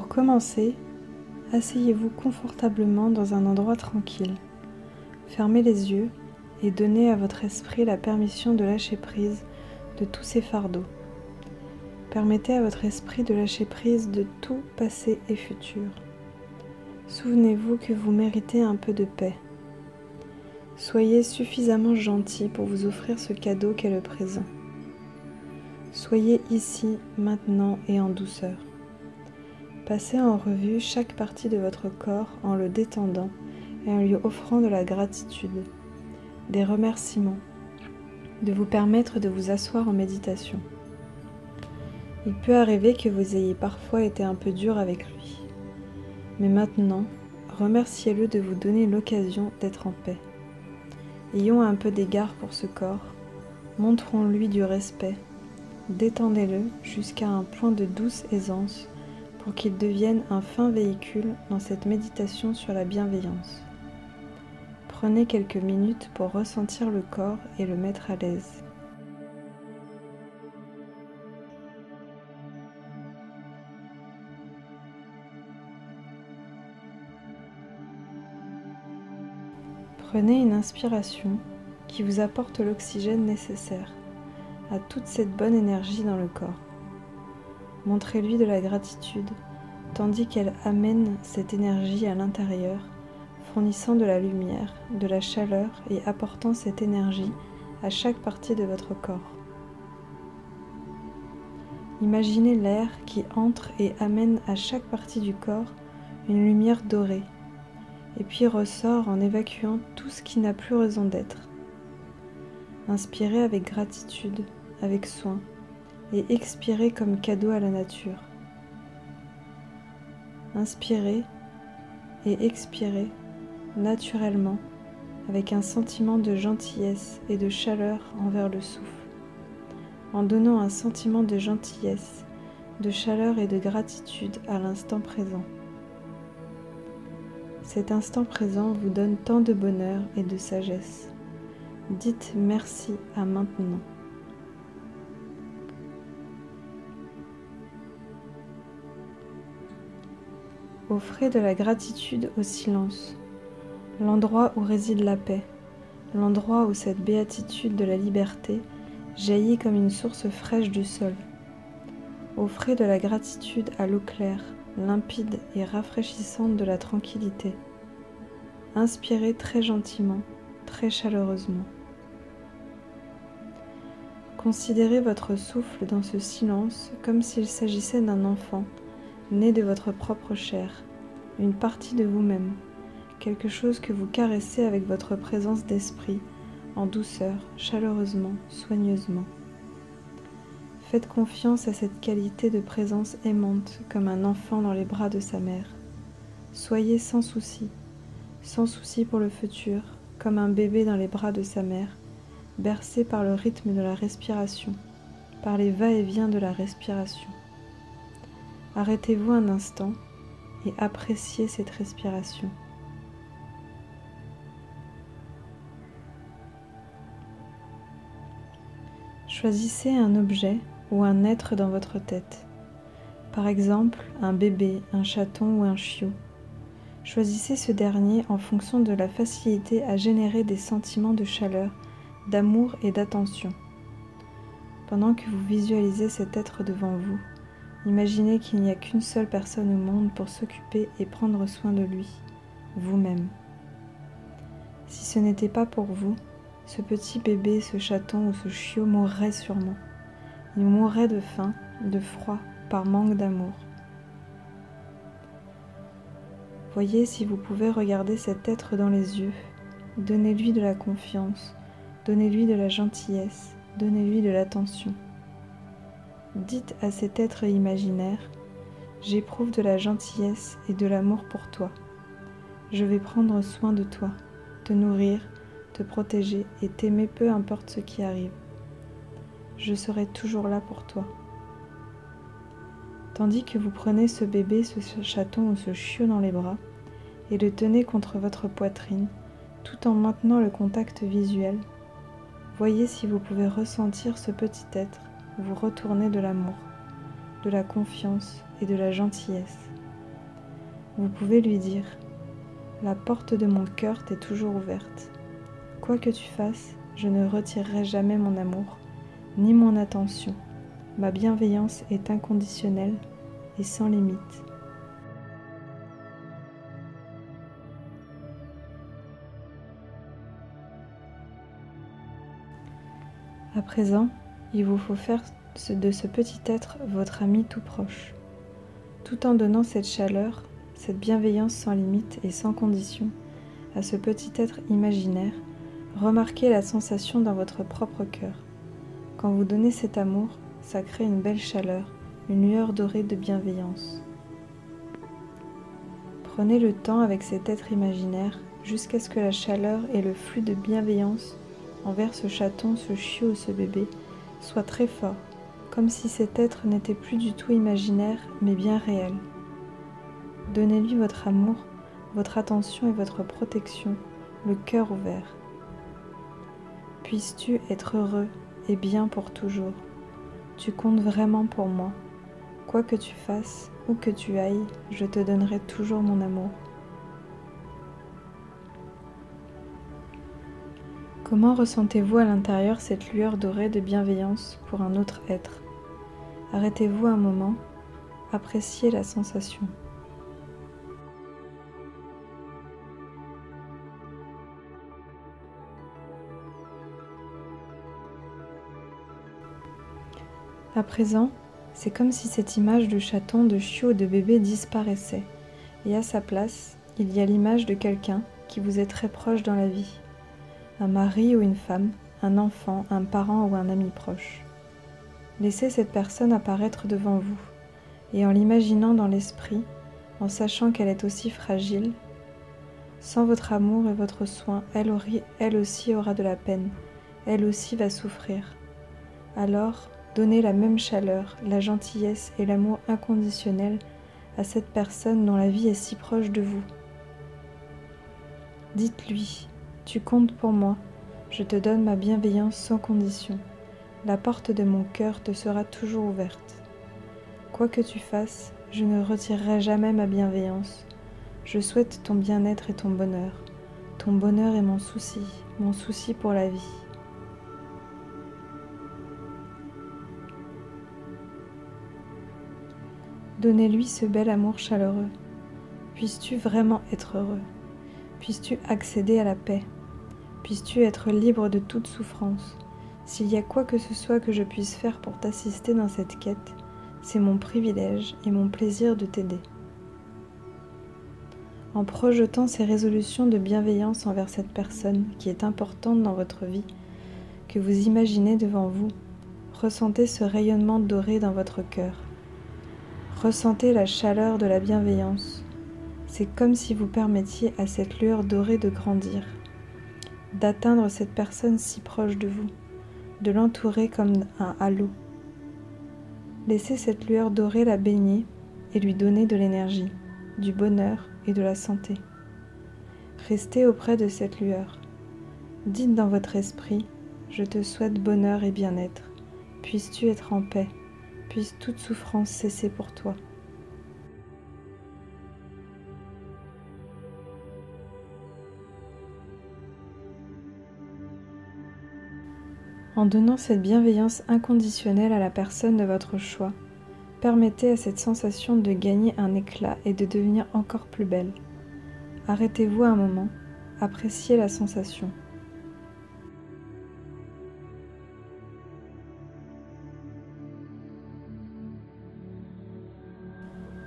Pour commencer, asseyez-vous confortablement dans un endroit tranquille. Fermez les yeux et donnez à votre esprit la permission de lâcher prise de tous ces fardeaux. Permettez à votre esprit de lâcher prise de tout passé et futur. Souvenez-vous que vous méritez un peu de paix. Soyez suffisamment gentil pour vous offrir ce cadeau qu'est le présent. Soyez ici, maintenant et en douceur. Passez en revue chaque partie de votre corps en le détendant et en lui offrant de la gratitude, des remerciements, de vous permettre de vous asseoir en méditation. Il peut arriver que vous ayez parfois été un peu dur avec lui, mais maintenant, remerciez-le de vous donner l'occasion d'être en paix. Ayons un peu d'égard pour ce corps, montrons-lui du respect, détendez-le jusqu'à un point de douce aisance pour qu'il devienne un fin véhicule dans cette méditation sur la bienveillance. Prenez quelques minutes pour ressentir le corps et le mettre à l'aise. Prenez une inspiration qui vous apporte l'oxygène nécessaire à toute cette bonne énergie dans le corps. Montrez-lui de la gratitude, tandis qu'elle amène cette énergie à l'intérieur, fournissant de la lumière, de la chaleur et apportant cette énergie à chaque partie de votre corps. Imaginez l'air qui entre et amène à chaque partie du corps une lumière dorée, et puis ressort en évacuant tout ce qui n'a plus raison d'être. Inspirez avec gratitude, avec soin, et expirez comme cadeau à la nature. Inspirez et expirez naturellement avec un sentiment de gentillesse et de chaleur envers le souffle, en donnant un sentiment de gentillesse, de chaleur et de gratitude à l'instant présent. Cet instant présent vous donne tant de bonheur et de sagesse. Dites merci à maintenant. Offrez de la gratitude au silence, l'endroit où réside la paix, l'endroit où cette béatitude de la liberté jaillit comme une source fraîche du sol. Offrez de la gratitude à l'eau claire, limpide et rafraîchissante de la tranquillité. Inspirez très gentiment, très chaleureusement. Considérez votre souffle dans ce silence comme s'il s'agissait d'un enfant, né de votre propre chair, une partie de vous-même, quelque chose que vous caressez avec votre présence d'esprit, en douceur, chaleureusement, soigneusement. Faites confiance à cette qualité de présence aimante comme un enfant dans les bras de sa mère. Soyez sans souci pour le futur, comme un bébé dans les bras de sa mère, bercé par le rythme de la respiration, par les va-et-vient de la respiration. Arrêtez-vous un instant et appréciez cette respiration. Choisissez un objet ou un être dans votre tête. Par exemple, un bébé, un chaton ou un chiot. Choisissez ce dernier en fonction de la facilité à générer des sentiments de chaleur, d'amour et d'attention. Pendant que vous visualisez cet être devant vous, imaginez qu'il n'y a qu'une seule personne au monde pour s'occuper et prendre soin de lui, vous-même. Si ce n'était pas pour vous, ce petit bébé, ce chaton ou ce chiot mourrait sûrement. Il mourrait de faim, de froid, par manque d'amour. Voyez si vous pouvez regarder cet être dans les yeux. Donnez-lui de la confiance, donnez-lui de la gentillesse, donnez-lui de l'attention. Dites à cet être imaginaire, j'éprouve de la gentillesse et de l'amour pour toi. Je vais prendre soin de toi, te nourrir, te protéger et t'aimer peu importe ce qui arrive. Je serai toujours là pour toi. Tandis que vous prenez ce bébé, ce chaton ou ce chiot dans les bras et le tenez contre votre poitrine, tout en maintenant le contact visuel, voyez si vous pouvez ressentir ce petit être vous retourner de l'amour, de la confiance et de la gentillesse. Vous pouvez lui dire: la porte de mon cœur t'est toujours ouverte. Quoi que tu fasses, je ne retirerai jamais mon amour, ni mon attention. Ma bienveillance est inconditionnelle et sans limite. À présent, il vous faut faire de ce petit être votre ami tout proche. Tout en donnant cette chaleur, cette bienveillance sans limite et sans condition à ce petit être imaginaire, remarquez la sensation dans votre propre cœur. Quand vous donnez cet amour, ça crée une belle chaleur, une lueur dorée de bienveillance. Prenez le temps avec cet être imaginaire jusqu'à ce que la chaleur et le flux de bienveillance envers ce chaton, ce chiot ou ce bébé soit très fort, comme si cet être n'était plus du tout imaginaire mais bien réel. Donnez-lui votre amour, votre attention et votre protection, le cœur ouvert. Puisses-tu être heureux et bien pour toujours. Tu comptes vraiment pour moi. Quoi que tu fasses, où que tu ailles, je te donnerai toujours mon amour. Comment ressentez-vous à l'intérieur cette lueur dorée de bienveillance pour un autre être? Arrêtez-vous un moment, appréciez la sensation. À présent, c'est comme si cette image de chaton, de chiot ou de bébé disparaissait, et à sa place, il y a l'image de quelqu'un qui vous est très proche dans la vie. Un mari ou une femme, un enfant, un parent ou un ami proche. Laissez cette personne apparaître devant vous, et en l'imaginant dans l'esprit, en sachant qu'elle est aussi fragile, sans votre amour et votre soin, elle aussi aura de la peine, elle aussi va souffrir. Alors, donnez la même chaleur, la gentillesse et l'amour inconditionnel à cette personne dont la vie est si proche de vous. Dites-lui: tu comptes pour moi, je te donne ma bienveillance sans condition. La porte de mon cœur te sera toujours ouverte. Quoi que tu fasses, je ne retirerai jamais ma bienveillance. Je souhaite ton bien-être et ton bonheur. Ton bonheur est mon souci pour la vie. Donnez-lui ce bel amour chaleureux. Puisses-tu vraiment être heureux? Puisses-tu accéder à la paix? Puisses-tu être libre de toute souffrance? S'il y a quoi que ce soit que je puisse faire pour t'assister dans cette quête, c'est mon privilège et mon plaisir de t'aider. En projetant ces résolutions de bienveillance envers cette personne qui est importante dans votre vie, que vous imaginez devant vous, ressentez ce rayonnement doré dans votre cœur. Ressentez la chaleur de la bienveillance. C'est comme si vous permettiez à cette lueur dorée de grandir, d'atteindre cette personne si proche de vous, de l'entourer comme un halo. Laissez cette lueur dorée la baigner et lui donner de l'énergie, du bonheur et de la santé. Restez auprès de cette lueur. Dites dans votre esprit: je te souhaite bonheur et bien-être. Puisses-tu être en paix, puisse toute souffrance cesser pour toi. En donnant cette bienveillance inconditionnelle à la personne de votre choix, permettez à cette sensation de gagner un éclat et de devenir encore plus belle. Arrêtez-vous un moment, appréciez la sensation.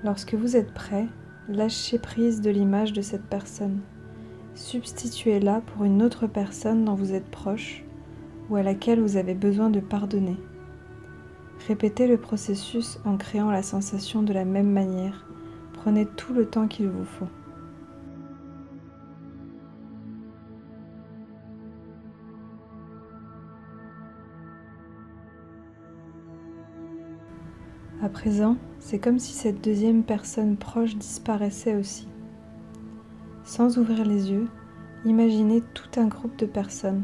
Lorsque vous êtes prêt, lâchez prise de l'image de cette personne. Substituez-la pour une autre personne dont vous êtes proche ou à laquelle vous avez besoin de pardonner. Répétez le processus en créant la sensation de la même manière. Prenez tout le temps qu'il vous faut. À présent, c'est comme si cette deuxième personne proche disparaissait aussi. Sans ouvrir les yeux, imaginez tout un groupe de personnes.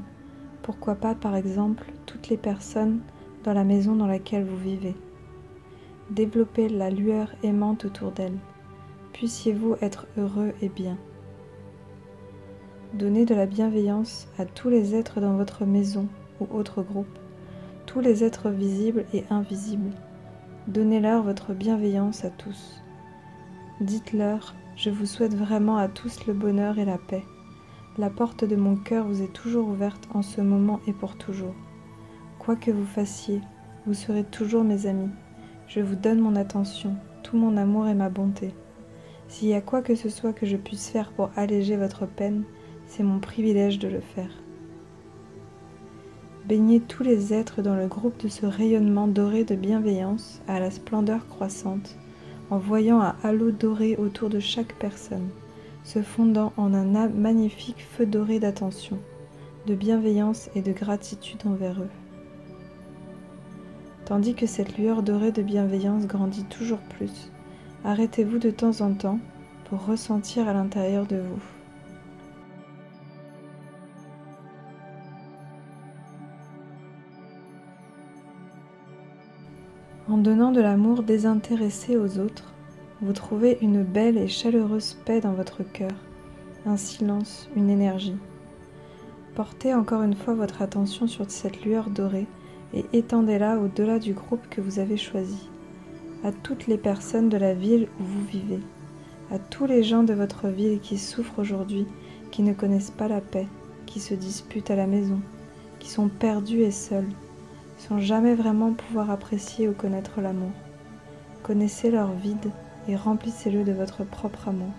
Pourquoi pas, par exemple, toutes les personnes dans la maison dans laquelle vous vivez. Développez la lueur aimante autour d'elles. puissiez-vous être heureux et bien. Donnez de la bienveillance à tous les êtres dans votre maison ou autre groupe, tous les êtres visibles et invisibles. Donnez-leur votre bienveillance à tous. Dites-leur, je vous souhaite vraiment à tous le bonheur et la paix. La porte de mon cœur vous est toujours ouverte en ce moment et pour toujours. Quoi que vous fassiez, vous serez toujours mes amis. Je vous donne mon attention, tout mon amour et ma bonté. S'il y a quoi que ce soit que je puisse faire pour alléger votre peine, c'est mon privilège de le faire. Baignez tous les êtres dans le groupe de ce rayonnement doré de bienveillance à la splendeur croissante, en voyant un halo doré autour de chaque personne, se fondant en un magnifique feu doré d'attention, de bienveillance et de gratitude envers eux. Tandis que cette lueur dorée de bienveillance grandit toujours plus, arrêtez-vous de temps en temps pour ressentir à l'intérieur de vous. En donnant de l'amour désintéressé aux autres, vous trouvez une belle et chaleureuse paix dans votre cœur, un silence, une énergie. Portez encore une fois votre attention sur cette lueur dorée et étendez-la au-delà du groupe que vous avez choisi, à toutes les personnes de la ville où vous vivez, à tous les gens de votre ville qui souffrent aujourd'hui, qui ne connaissent pas la paix, qui se disputent à la maison, qui sont perdus et seuls, sans jamais vraiment pouvoir apprécier ou connaître l'amour. Connaissez leur vide et remplissez-le de votre propre amour.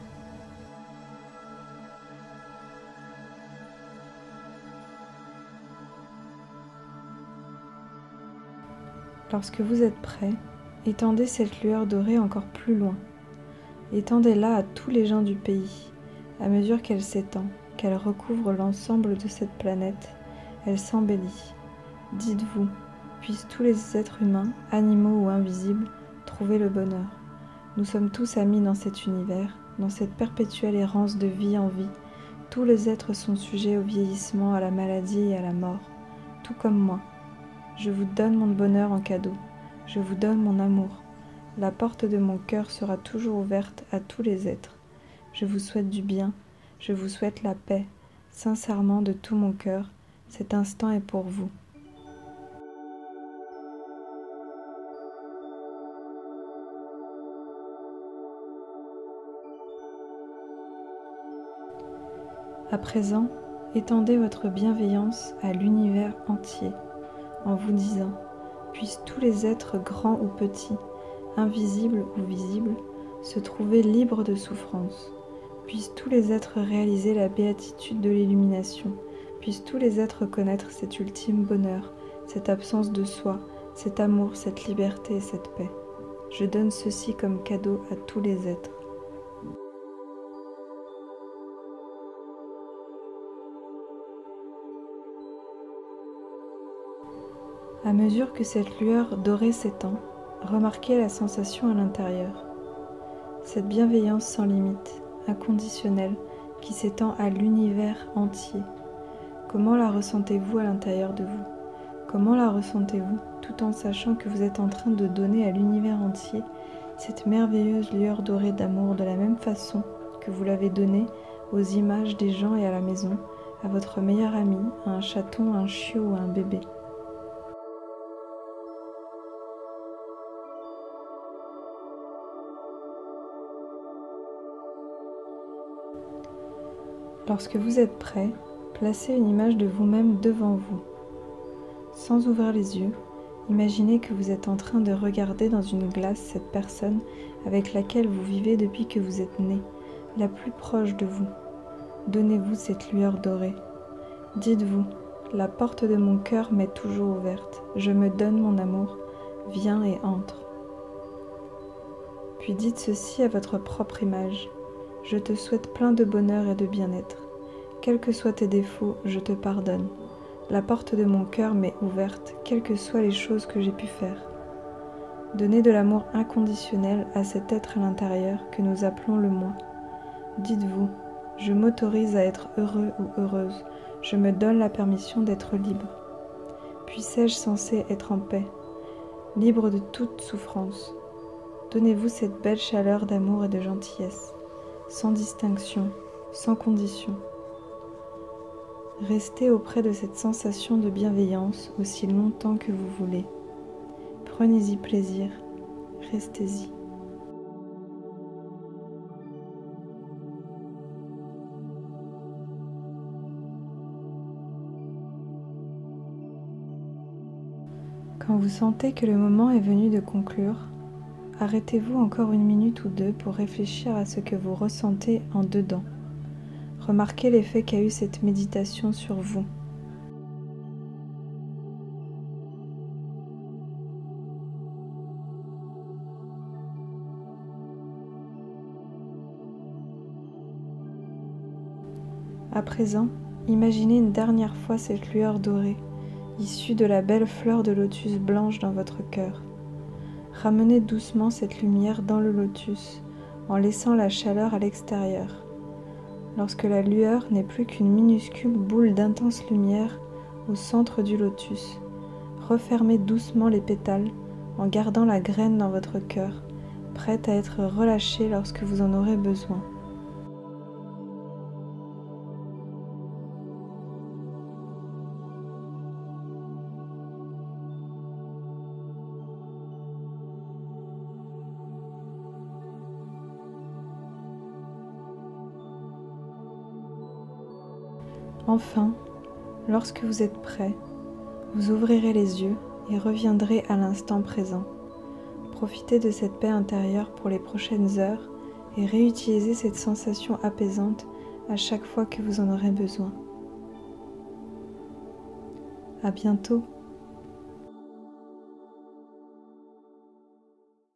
Lorsque vous êtes prêt, étendez cette lueur dorée encore plus loin. Étendez-la à tous les gens du pays. À mesure qu'elle s'étend, qu'elle recouvre l'ensemble de cette planète, elle s'embellit. Dites-vous, puissent tous les êtres humains, animaux ou invisibles, trouver le bonheur. Nous sommes tous amis dans cet univers, dans cette perpétuelle errance de vie en vie. Tous les êtres sont sujets au vieillissement, à la maladie et à la mort, tout comme moi. Je vous donne mon bonheur en cadeau, je vous donne mon amour. La porte de mon cœur sera toujours ouverte à tous les êtres. Je vous souhaite du bien, je vous souhaite la paix. Sincèrement, de tout mon cœur, cet instant est pour vous. À présent, étendez votre bienveillance à l'univers entier, en vous disant, puissent tous les êtres grands ou petits, invisibles ou visibles, se trouver libres de souffrance. Puissent tous les êtres réaliser la béatitude de l'illumination. Puissent tous les êtres connaître cet ultime bonheur, cette absence de soi, cet amour, cette liberté et cette paix. Je donne ceci comme cadeau à tous les êtres. À mesure que cette lueur dorée s'étend, remarquez la sensation à l'intérieur. Cette bienveillance sans limite, inconditionnelle, qui s'étend à l'univers entier. Comment la ressentez-vous à l'intérieur de vous? Comment la ressentez-vous tout en sachant que vous êtes en train de donner à l'univers entier cette merveilleuse lueur dorée d'amour de la même façon que vous l'avez donnée aux images des gens et à la maison, à votre meilleur ami, à un chaton, à un chiot ou à un bébé? Lorsque vous êtes prêt, placez une image de vous-même devant vous. Sans ouvrir les yeux, imaginez que vous êtes en train de regarder dans une glace cette personne avec laquelle vous vivez depuis que vous êtes né, la plus proche de vous. Donnez-vous cette lueur dorée. Dites-vous, la porte de mon cœur m'est toujours ouverte. Je me donne mon amour. Viens et entre. Puis dites ceci à votre propre image. Je te souhaite plein de bonheur et de bien-être. Quels que soient tes défauts, je te pardonne. La porte de mon cœur m'est ouverte, quelles que soient les choses que j'ai pu faire. Donnez de l'amour inconditionnel à cet être à l'intérieur que nous appelons le moi. Dites-vous, je m'autorise à être heureux ou heureuse, je me donne la permission d'être libre. Puissais-je censé être en paix, libre de toute souffrance. Donnez-vous cette belle chaleur d'amour et de gentillesse, sans distinction, sans condition. Restez auprès de cette sensation de bienveillance aussi longtemps que vous voulez. Prenez-y plaisir, restez-y. Quand vous sentez que le moment est venu de conclure, arrêtez-vous encore 1 minute ou 2 pour réfléchir à ce que vous ressentez en dedans. Remarquez l'effet qu'a eu cette méditation sur vous. À présent, imaginez une dernière fois cette lueur dorée, issue de la belle fleur de lotus blanche dans votre cœur. Ramenez doucement cette lumière dans le lotus, en laissant la chaleur à l'extérieur. Lorsque la lueur n'est plus qu'une minuscule boule d'intense lumière au centre du lotus, refermez doucement les pétales en gardant la graine dans votre cœur, prête à être relâchée lorsque vous en aurez besoin. Enfin, lorsque vous êtes prêt, vous ouvrirez les yeux et reviendrez à l'instant présent. Profitez de cette paix intérieure pour les prochaines heures et réutilisez cette sensation apaisante à chaque fois que vous en aurez besoin. À bientôt.